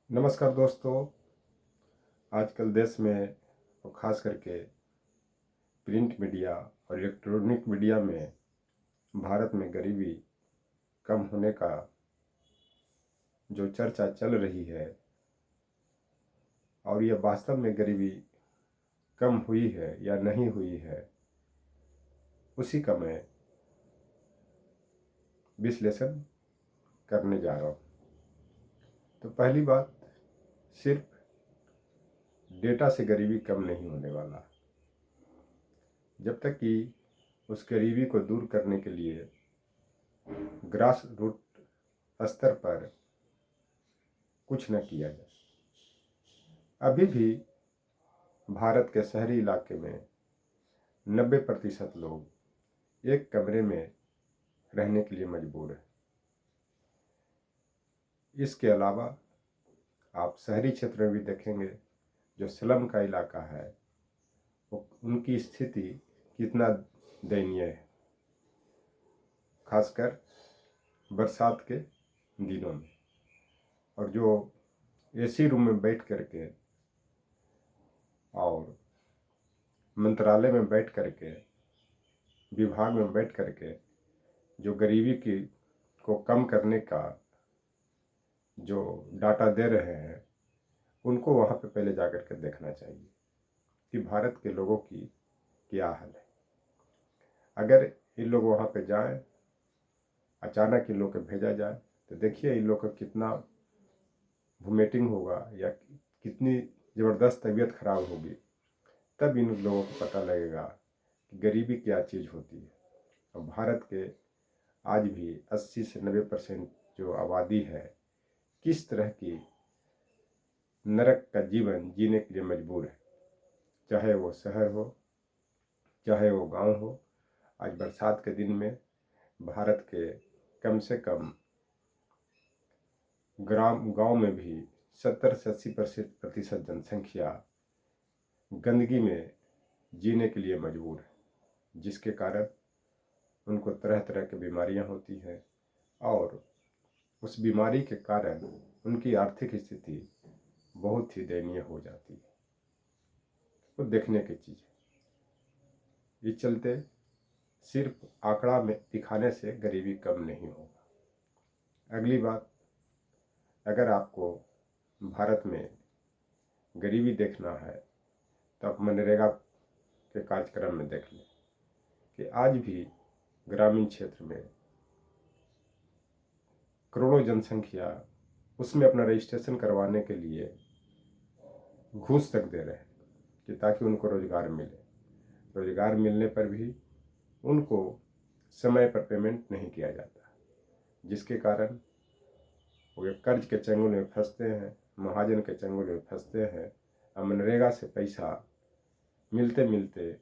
नमस्कार दोस्तों। आजकल देश में और ख़ास करके प्रिंट मीडिया और इलेक्ट्रॉनिक मीडिया में भारत में गरीबी कम होने का जो चर्चा चल रही है और यह वास्तव में गरीबी कम हुई है या नहीं हुई है, उसी का मैं विश्लेषण करने जा रहा हूँ। तो पहली बात, सिर्फ डेटा से गरीबी कम नहीं होने वाला। जब तक कि उस गरीबी को दूर करने के लिए ग्रास रूट स्तर पर कुछ न किया जाए। अभी भी भारत के शहरी इलाके में 90% लोग एक कमरे में रहने के लिए मजबूर हैं। इसके अलावा आप शहरी क्षेत्र में भी देखेंगे, जो स्लम का इलाका है, वो उनकी स्थिति कितना दयनीय है, खासकर बरसात के दिनों में। और जो एसी रूम में बैठ करके और मंत्रालय में बैठ करके, विभाग में बैठ करके जो गरीबी की को कम करने का जो डाटा दे रहे हैं, उनको वहाँ पे पहले जा कर के देखना चाहिए कि भारत के लोगों की क्या हाल है। अगर इन लोग वहाँ पे जाएं, अचानक इन लोग को भेजा जाए, तो देखिए इन लोग का कितना वोमिटिंग होगा या कितनी ज़बरदस्त तबीयत खराब होगी। तब इन लोगों को पता लगेगा कि गरीबी क्या चीज़ होती है। और भारत के आज भी 80 से 90% जो आबादी है, किस तरह की नरक का जीवन जीने के लिए मजबूर है, चाहे वो शहर हो, चाहे वो गांव हो। आज बरसात के दिन में भारत के कम से कम गांव में भी 70 से 80% जनसंख्या गंदगी में जीने के लिए मजबूर है, जिसके कारण उनको तरह तरह की बीमारियां होती हैं और उस बीमारी के कारण उनकी आर्थिक स्थिति बहुत ही दयनीय हो जाती है। वो देखने की चीज़ है। इस चलते सिर्फ आंकड़ा में दिखाने से गरीबी कम नहीं होगा। अगली बात, अगर आपको भारत में गरीबी देखना है तो आप मनरेगा के कार्यक्रम में देख लें कि आज भी ग्रामीण क्षेत्र में करोड़ों जनसंख्या उसमें अपना रजिस्ट्रेशन करवाने के लिए घूस तक दे रहे हैं कि ताकि उनको रोज़गार मिले। रोज़गार मिलने पर भी उनको समय पर पेमेंट नहीं किया जाता, जिसके कारण वो कर्ज के चंगुल में फंसते हैं, महाजन के चंगुल में फंसते हैं। और मनरेगा से पैसा मिलते मिलते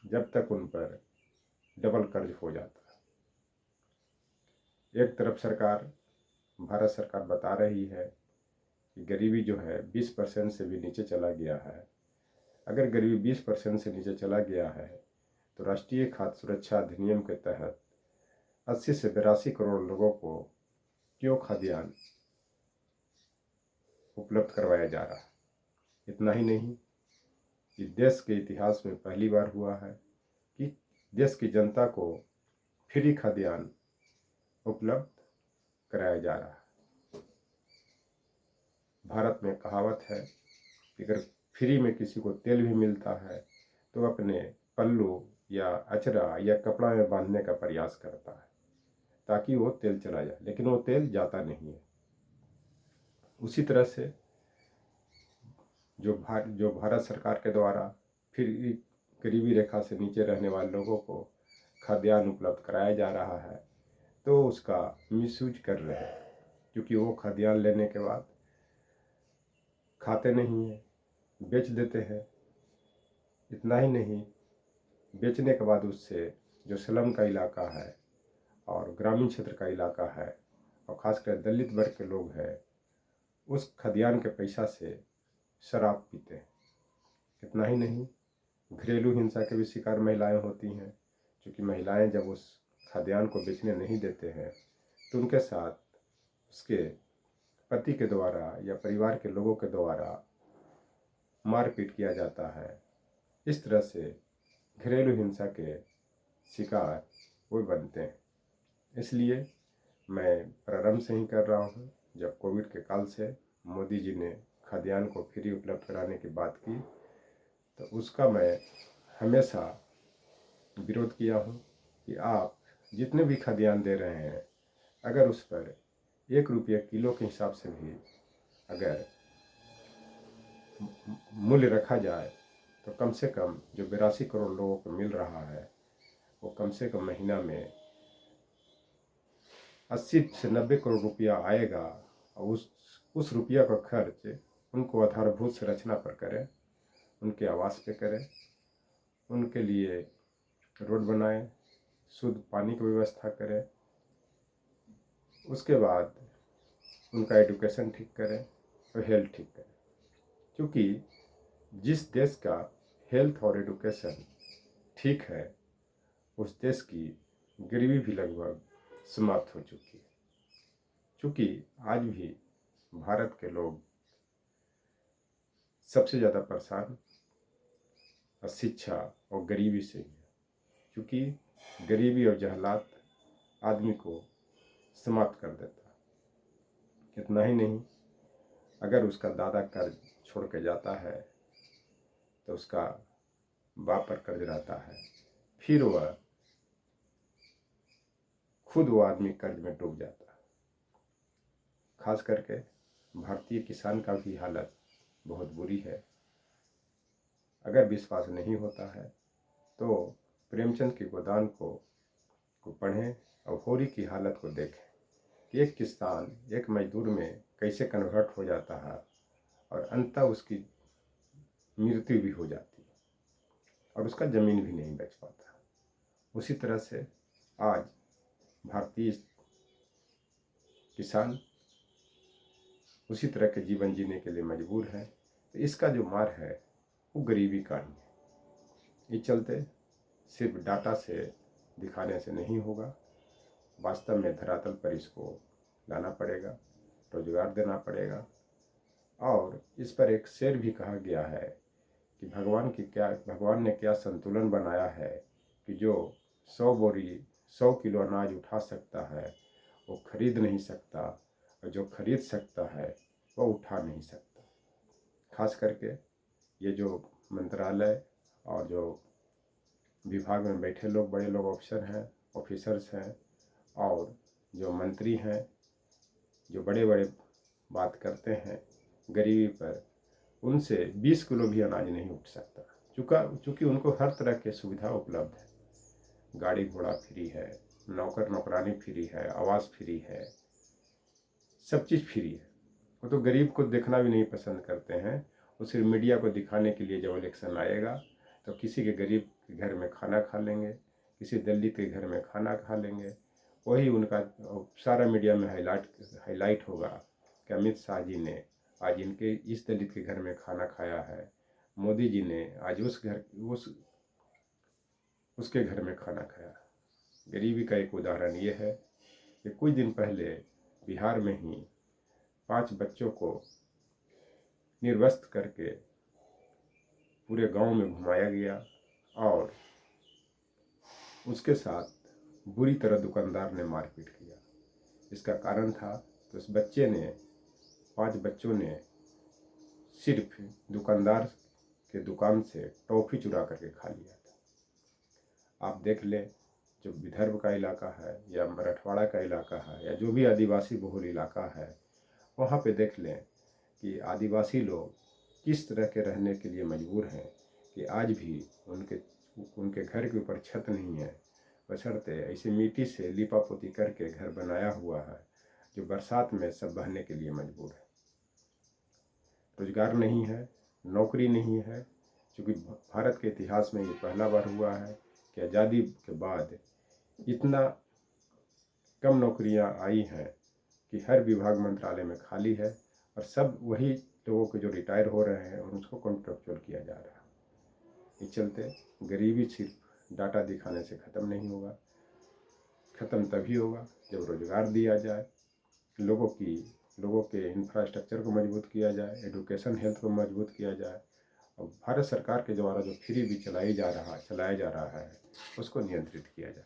जब तक उन पर डबल कर्ज हो जाता है। एक तरफ भारत सरकार बता रही है कि गरीबी जो है 20% से भी नीचे चला गया है। अगर गरीबी 20% से नीचे चला गया है तो राष्ट्रीय खाद्य सुरक्षा अधिनियम के तहत 80 से 82 करोड़ लोगों को क्यों खाद्यान्न उपलब्ध करवाया जा रहा है। इतना ही नहीं, इस देश के इतिहास में पहली बार हुआ है कि देश की जनता को फ्री खाद्यान्न उपलब्ध कराया जा रहा है। भारत में कहावत है कि अगर फ्री में किसी को तेल भी मिलता है तो अपने पल्लू या अचरा या कपड़ा में बांधने का प्रयास करता है ताकि वो तेल चला जाए, लेकिन वो तेल जाता नहीं है। उसी तरह से जो भारत सरकार के द्वारा फिर गरीबी रेखा से नीचे रहने वाले लोगों को खाद्यान्न उपलब्ध कराया जा रहा है, तो उसका मिसयूज कर रहे हैं, क्योंकि वो खाद्यान्न लेने के बाद खाते नहीं हैं, बेच देते हैं। इतना ही नहीं, बेचने के बाद उससे जो स्लम का इलाका है और ग्रामीण क्षेत्र का इलाका है और ख़ासकर दलित वर्ग के लोग हैं, उस खाद्यान्न के पैसा से शराब पीते हैं। इतना ही नहीं, घरेलू हिंसा के भी शिकार महिलाएं होती हैं, क्योंकि महिलाएं जब उस खाद्यान्न को बेचने नहीं देते हैं तो उनके साथ उसके पति के द्वारा या परिवार के लोगों के द्वारा मारपीट किया जाता है। इस तरह से घरेलू हिंसा के शिकार वो बनते हैं। इसलिए मैं प्रारंभ से ही कर रहा हूँ। जब कोविड के काल से मोदी जी ने खाद्यान्न को फ्री उपलब्ध कराने की बात की तो उसका मैं हमेशा विरोध किया हूँ कि आप जितने भी खाद्यान्न दे रहे हैं, अगर उस पर 1 रुपया किलो के हिसाब से भी अगर मूल्य रखा जाए तो कम से कम जो 82 करोड़ लोगों को मिल रहा है वो कम से कम महीना में 80 से 90 करोड़ रुपया आएगा। और उस रुपया का खर्च उनको आधारभूत संरचना पर करें, उनके आवास पे करें, उनके लिए रोड बनाएं, शुद्ध पानी की व्यवस्था करें, उसके बाद उनका एजुकेशन ठीक करें और हेल्थ ठीक करें। क्योंकि जिस देश का हेल्थ और एजुकेशन ठीक है उस देश की गरीबी भी लगभग समाप्त हो चुकी है। क्योंकि आज भी भारत के लोग सबसे ज़्यादा परेशान शिक्षा और गरीबी से ही है। क्योंकि गरीबी और जहलात आदमी को समाप्त कर देता है। इतना ही नहीं, अगर उसका दादा कर्ज छोड़ के जाता है तो उसका बाप पर कर्ज रहता है, फिर वह खुद वो आदमी कर्ज में डूब जाता है। खास करके भारतीय किसान का भी हालत बहुत बुरी है। अगर विश्वास नहीं होता है तो प्रेमचंद की गोदान को पढ़ें और होरी की हालत को देखें कि एक किसान एक मजदूर में कैसे कन्वर्ट हो जाता है और अंततः उसकी मृत्यु भी हो जाती है और उसका ज़मीन भी नहीं बच पाता। उसी तरह से आज भारतीय किसान उसी तरह के जीवन जीने के लिए मजबूर है। तो इसका जो मार है वो गरीबी का ही है। इस चलते सिर्फ डाटा से दिखाने से नहीं होगा, वास्तव में धरातल पर इसको लाना पड़ेगा, रोजगार देना पड़ेगा। और इस पर एक शेर भी कहा गया है कि भगवान ने क्या संतुलन बनाया है कि जो 100 किलो अनाज उठा सकता है वो खरीद नहीं सकता, और जो खरीद सकता है वो उठा नहीं सकता। खास करके ये जो मंत्रालय और जो विभाग में बैठे लोग, बड़े लोग ऑफिसर्स हैं और जो मंत्री हैं, जो बड़े बड़े बात करते हैं गरीबी पर, उनसे 20 किलो भी अनाज नहीं उठ सकता। चूँकि उनको हर तरह की सुविधा उपलब्ध है, गाड़ी घोड़ा फ्री है, नौकर नौकरानी फ्री है, आवास फ्री है, सब चीज़ फ्री है। वो तो गरीब को देखना भी नहीं पसंद करते हैं। वो सिर्फ मीडिया को दिखाने के लिए जब इलेक्शन आएगा तो किसी के गरीब के घर में खाना खा लेंगे, किसी दलित के घर में खाना खा लेंगे। वही उनका सारा मीडिया में हाईलाइट होगा कि अमित शाह जी ने आज इनके इस दलित के घर में खाना खाया है, मोदी जी ने आज उसके घर में खाना खाया। गरीबी का एक उदाहरण ये है कि कुछ दिन पहले बिहार में ही 5 बच्चों को निर्वस्त्र करके पूरे गांव में घुमाया गया और उसके साथ बुरी तरह दुकानदार ने मारपीट किया। इसका कारण था तो उस 5 बच्चों ने सिर्फ दुकानदार के दुकान से टॉफ़ी चुरा करके खा लिया था। आप देख लें, जो विदर्भ का इलाका है या मराठवाड़ा का इलाका है या जो भी आदिवासी बहुल इलाका है, वहाँ पे देख लें कि आदिवासी लोग किस तरह के रहने के लिए मजबूर हैं कि आज भी उनके घर के ऊपर छत नहीं है, बशर्ते ऐसे मिट्टी से लिपा पोती करके घर बनाया हुआ है जो बरसात में सब बहने के लिए मजबूर है। रोजगार नहीं है, नौकरी नहीं है। क्योंकि भारत के इतिहास में ये पहला बार हुआ है कि आज़ादी के बाद इतना कम नौकरियां आई हैं कि हर विभाग मंत्रालय में खाली है और सब वही लोगों के जो रिटायर हो रहे हैं और उसको कॉन्ट्रेक्चुअल किया जा रहा है। इस चलते गरीबी सिर्फ डाटा दिखाने से ख़त्म नहीं होगा। ख़त्म तभी होगा जब रोजगार दिया जाए, लोगों की लोगों के इंफ्रास्ट्रक्चर को मजबूत किया जाए, एडुकेशन हेल्थ को मजबूत किया जाए, और भारत सरकार के द्वारा जो फ्री भी चलाया जा रहा है उसको नियंत्रित किया जाए।